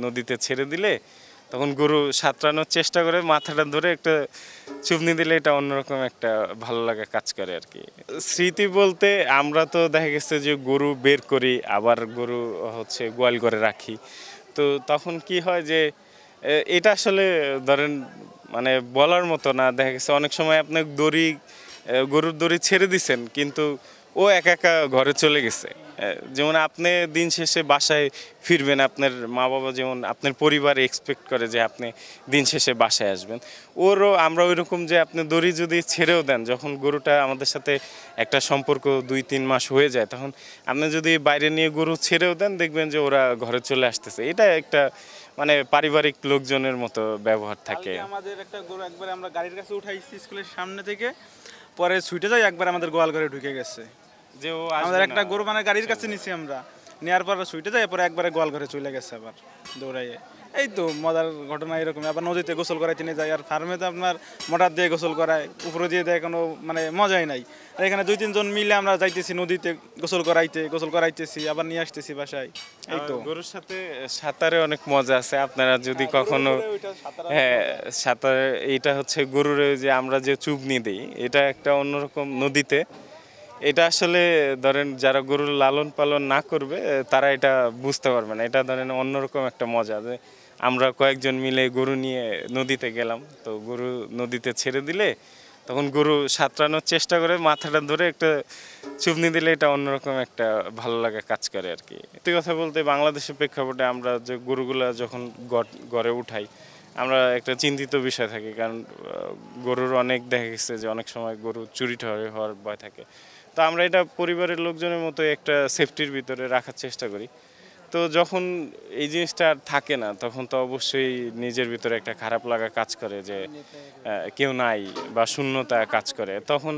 নদীতে ছেড়ে দিলে তখন গরু সাঁতরানোর চেষ্টা করে মাথাটা ধরে একটা চুবনি দিলে এটা অন্যরকম একটা ভালো লাগা কাজ করে আর কি। স্মৃতি বলতে আমরা তো দেখা গেছে যে গরু বের করি, আবার গরু হচ্ছে গোয়াল ঘরে রাখি। তো তখন কি হয় যে এটা আসলে ধরেন মানে বলার মতো না। দেখা গেছে অনেক সময় আপনি গরুর দড়ি ছেড়ে দিছেন, কিন্তু ও একা একা ঘরে চলে গেছে। যেমন আপনি দিন শেষে বাসায় ফিরবেন, আপনার মা বাবা যেমন আপনার পরিবার এক্সপেক্ট করে যে আপনি দিন শেষে বাসায় আসবেন, আমরা ওই রকম যে আপনি দড়ি যদি ছেড়েও দেন, যখন গরুটা আমাদের সাথে একটা সম্পর্ক 2-3 মাস হয়ে যায়, তখন আপনি যদি বাইরে নিয়ে গরু ছেড়েও দেন, দেখবেন যে ওরা ঘরে চলে আসতেছে। এটা একটা মানে পারিবারিক লোকজনের মতো ব্যবহার থাকে। আমাদের একটা গরু একবার আমরা গাড়ির কাছে উঠাইছি স্কুলের সামনে থেকে, পরে ছুটে যাই একবার আমাদের গোয়াল ঘরে ঢুকে গেছে। যে ও আমাদের একটা গরু মানে গাড়ির কাছে নিছি আমরা, নেওয়ার পর ছুটে যায়, পরে একবারে গোয়াল ঘরে চলে গেছে আবার দৌড়াইয়ে। এই তো মজার ঘটনা এরকম। আবার নদীতে গোসল করাইতে নিয়ে যায়, আর ফার্মে তো আপনার মোটর দিয়ে গোসল করায়, উপরে দিয়ে দেয়, কোনো মানে মজাই নাই। আর এখানে 2-3 জন মিলে আমরা যাইতেছি নদীতে গোসল করাইতেছি, আবার নিয়ে আসতেছি বাসায়। এই তো গরুর সাথে সাঁতারে অনেক মজা আছে। আপনারা যদি কখনো হ্যাঁ সাঁতার, এইটা হচ্ছে গরুর যে আমরা যে চুবনি দিই, এটা একটা অন্যরকম নদীতে। এটা আসলে ধরেন যারা গরুর লালন পালন না করবে তারা এটা বুঝতে পারবে না। এটা ধরেন অন্যরকম একটা মজা যে আমরা কয়েকজন মিলে গরু নিয়ে নদীতে গেলাম, তো গরু নদীতে ছেড়ে দিলে তখন গরু সাঁতরানোর চেষ্টা করে মাথাটা ধরে একটা চুবনি দিলে এটা অন্যরকম একটা ভালো লাগা কাজ করে আর কি। সত্যি কথা বলতে বাংলাদেশের প্রেক্ষাপটে আমরা যে গরুগুলা যখন ঘরে উঠাই, আমরা একটা চিন্তিত বিষয় থাকি, কারণ গরুর অনেক দেখা গেছে যে অনেক সময় গরু চুরি হওয়ার ভয় থাকে। তো আমরা এটা পরিবারের লোকজনের মতো একটা সেফটির ভিতরে রাখার চেষ্টা করি। তো যখন এই জিনিসটা আর থাকে না, তখন তো অবশ্যই নিজের ভিতরে একটা খারাপ লাগা কাজ করে যে কেউ নাই বা শূন্যতা কাজ করে। তখন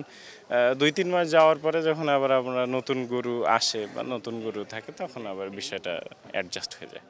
2-3 মাস যাওয়ার পরে যখন আবার আমরা নতুন গরু আসে বা নতুন গরু থাকে, তখন আবার বিষয়টা অ্যাডজাস্ট হয়ে যায়।